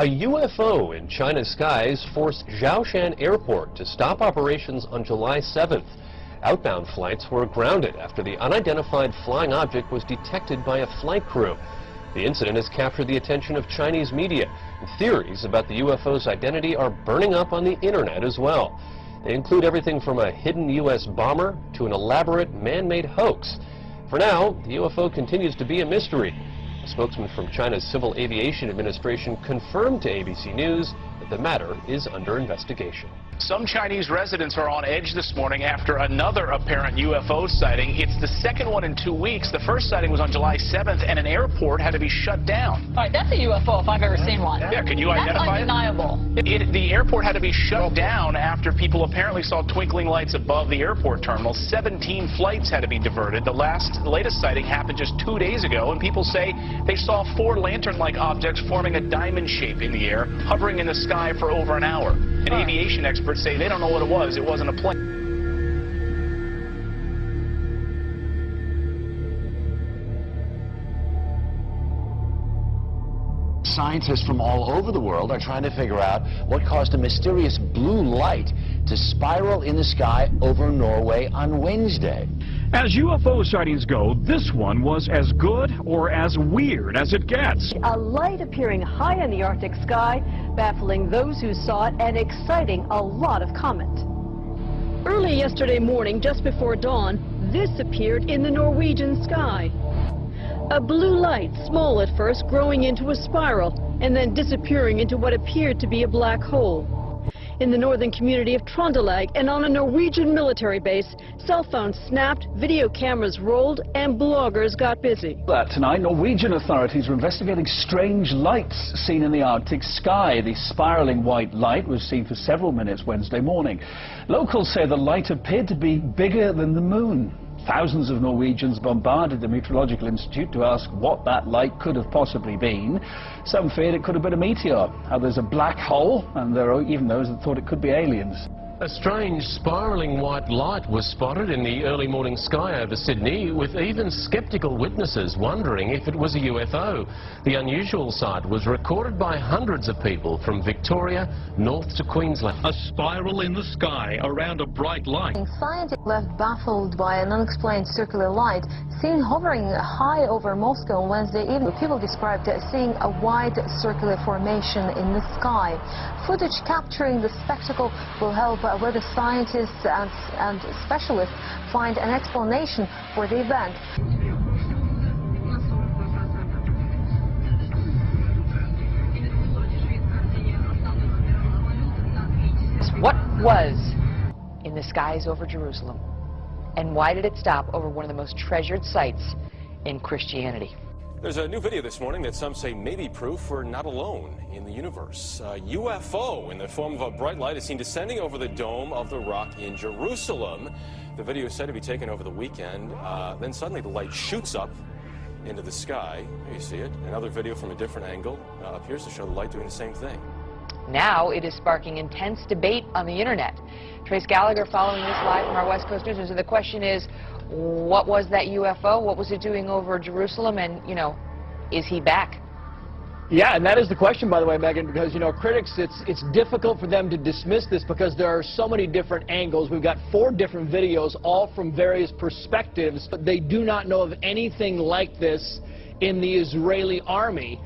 A UFO in China's skies forced Zhoushan Airport to stop operations on July 7th. Outbound flights were grounded after the unidentified flying object was detected by a flight crew. The incident has captured the attention of Chinese media, and theories about the UFO's identity are burning up on the internet as well. They include everything from a hidden U.S. bomber to an elaborate man-made hoax. For now, the UFO continues to be a mystery. A spokesman from China's Civil Aviation Administration confirmed to ABC News that the matter is under investigation. Some Chinese residents are on edge this morning after another apparent UFO sighting. It's the second one in 2 weeks. The first sighting was on July 7th, and an airport had to be shut down. All right, that's a UFO if I've ever seen one. Yeah, can you identify it? That's undeniable. The airport had to be shut down after people apparently saw twinkling lights above the airport terminal. 17 flights had to be diverted. The latest sighting happened just 2 days ago, and people say they saw 4 lantern-like objects forming a diamond shape in the air, hovering in the sky for over an hour. And aviation experts say they don't know what it was. It wasn't a plane. Scientists from all over the world are trying to figure out what caused a mysterious blue light to spiral in the sky over Norway on Wednesday. As UFO sightings go, this one was as good or as weird as it gets. A light appearing high in the Arctic sky, baffling those who saw it and exciting a lot of comment. Early yesterday morning, just before dawn, this appeared in the Norwegian sky. A blue light, small at first, growing into a spiral and then disappearing into what appeared to be a black hole. In the northern community of Trøndelag and on a Norwegian military base, cell phones snapped, video cameras rolled, and bloggers got busy. Tonight, Norwegian authorities are investigating strange lights seen in the Arctic sky. The spiraling white light was seen for several minutes Wednesday morning. Locals say the light appeared to be bigger than the moon. Thousands of Norwegians bombarded the Meteorological Institute to ask what that light could have possibly been. Some feared it could have been a meteor, others a black hole, and there are even those that thought it could be aliens. A strange spiraling white light was spotted in the early morning sky over Sydney, with even skeptical witnesses wondering if it was a UFO. The unusual sight was recorded by hundreds of people from Victoria north to Queensland. A spiral in the sky around a bright light. Scientists left baffled by an unexplained circular light seen hovering high over Moscow on Wednesday evening. People described seeing a wide circular formation in the sky. Footage capturing the spectacle will help whether scientists and specialists find an explanation for the event. What was in the skies over Jerusalem, and why did it stop over one of the most treasured sites in Christianity? There's a new video this morning that some say may be proof we're not alone in the universe. A UFO in the form of a bright light is seen descending over the Dome of the Rock in Jerusalem. The video is said to be taken over the weekend. Then suddenly the light shoots up into the sky. Here you see it. Another video from a different angle appears to show the light doing the same thing. Now it is sparking intense debate on the internet. Trace Gallagher following this live from our West Coast News. So the question is, what was that UFO? What was it doing over Jerusalem? And, you know, is he back? Yeah, and that is the question, by the way, Megan, because, you know, critics, it's difficult for them to dismiss this because there are so many different angles. We've got 4 different videos, all from various perspectives, but they do not know of anything like this in the Israeli army.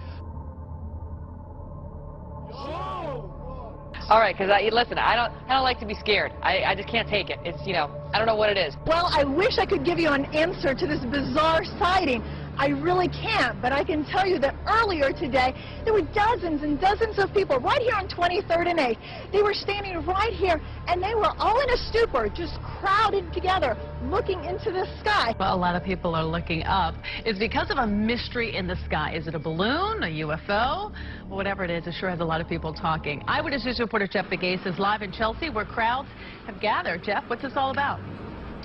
All right, because listen, I don't like to be scared. I just can't take it. It's, you know, I don't know what it is. Well, I wish I could give you an answer to this bizarre sighting. I really can't, but I can tell you that earlier today, there were dozens and dozens of people right here on 23rd and 8th. They were standing right here, and they were all in a stupor, just crowded together, looking into the sky. Well, a lot of people are looking up. It's because of a mystery in the sky. Is it a balloon, a UFO? Whatever it is, it sure has a lot of people talking. Eyewitness News reporter Jeff Begase is live in Chelsea, where crowds have gathered. Jeff, what's this all about?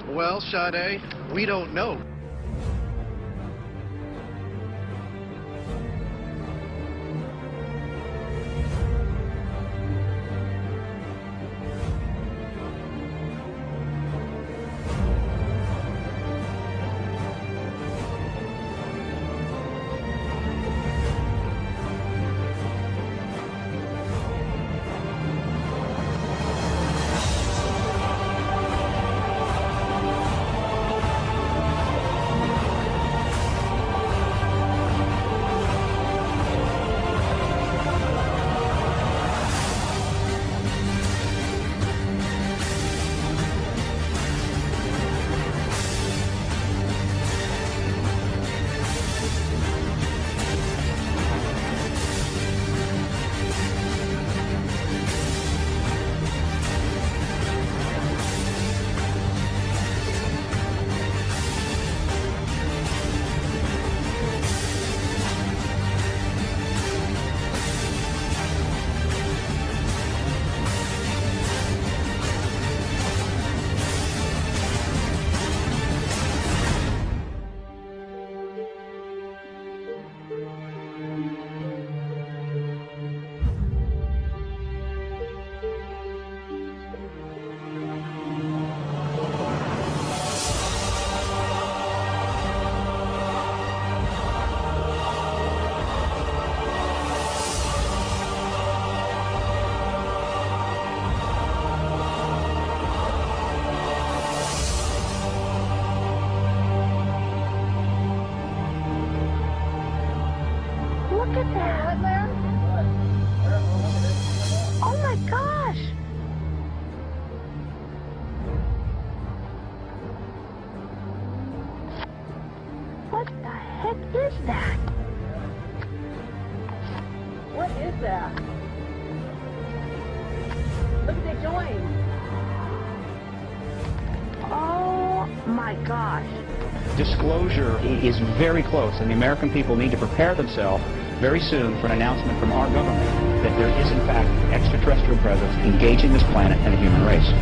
Well, Sade, we don't know. is that? What is that? Look at they joined. Oh my gosh. Disclosure is very close, and the American people need to prepare themselves very soon for an announcement from our government that there is in fact extraterrestrial presence engaging this planet and the human race.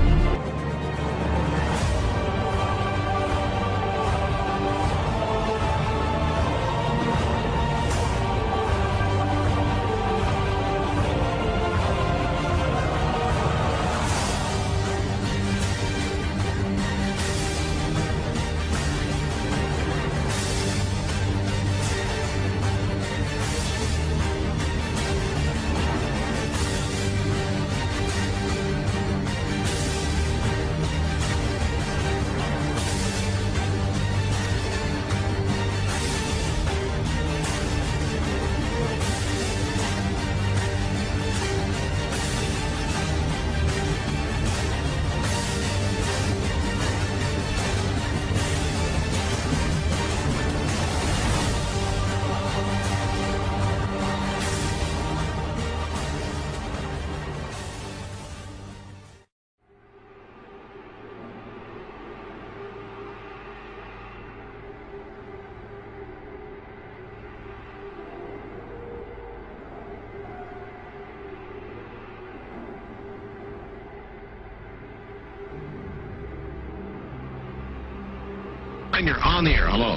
You're on the air. Hello.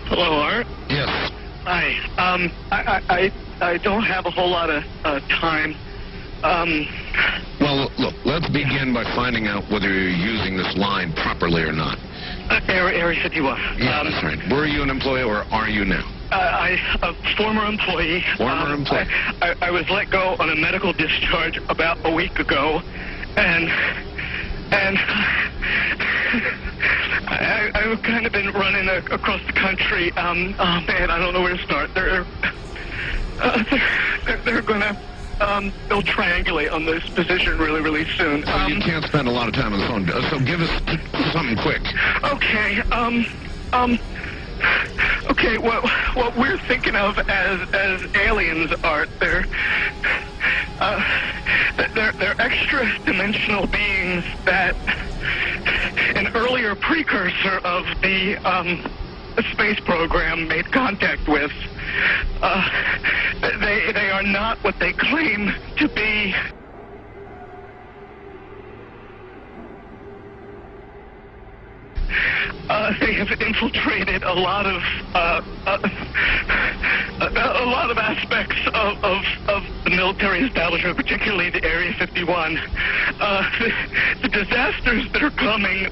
Hello, Art. Yes. Hi. I don't have a whole lot of time. Well, look, let's begin by finding out whether you're using this line properly or not. Area 51. Yeah, that's right. Were you an employee or are you now? A former employee. Former employee. I was let go on a medical discharge about a week ago, and I've kind of been running across the country. Oh man, I don't know where to start. They're gonna they'll triangulate on this position really soon. Well, you can't spend a lot of time on the phone, so give us something quick. Okay. Okay. What we're thinking of as aliens, Art, they're extra-dimensional beings that an earlier precursor of the space program made contact with. They are not what they claim to be. They have infiltrated a lot of aspects of the military establishment, particularly the Area 51. The disasters that are coming,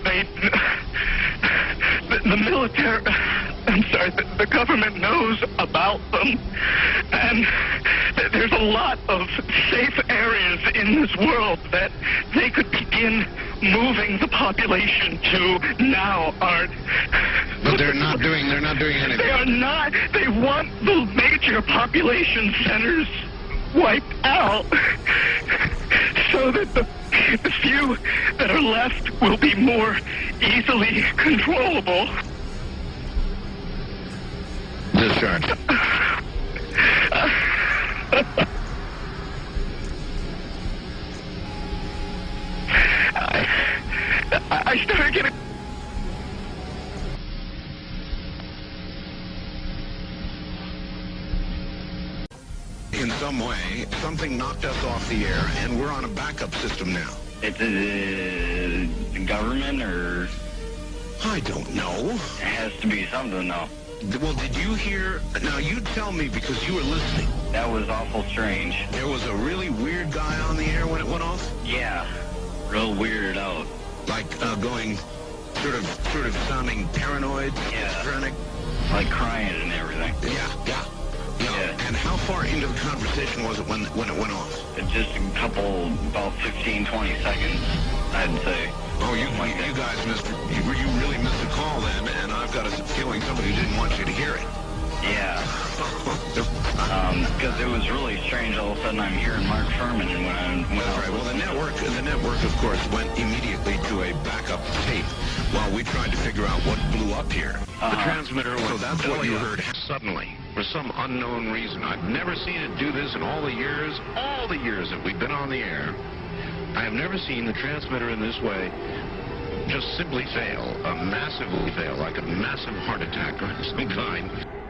the military, I'm sorry, the government knows about them, and there's a lot of safe areas in this world that they could begin moving the population to now, Art. But they're not doing anything. They are not. They want the major population centers wiped out so that the few that are left will be more easily controllable. Discharge. I started getting... In some way, something knocked us off the air, and we're on a backup system now. It's the government, or... I don't know. It has to be something, though. Well, did you hear... Now, you tell me, because you were listening. That was awful strange. There was a really weird guy on the air when it went off? Yeah. Real weirded out. Like, going... Sort of sounding paranoid, schizophrenic? Like crying and everything. Yeah. And how far into the conversation was it when it went off? Just a couple, about 15, 20 seconds, I'd say. Oh, you guys missed... You really missed a call then, and I've got a feeling somebody didn't want you to hear it. Yeah. Because it was really strange. All of a sudden, I'm hearing Mark Furman, and That's right. Well, the network, of course, went immediately to a backup tape while we tried to figure out what blew up here. The transmitter was... So that's what you heard suddenly, for some unknown reason. I've never seen it do this in all the years that we've been on the air. I have never seen the transmitter in this way just simply fail, massively fail, like a massive heart attack or some kind.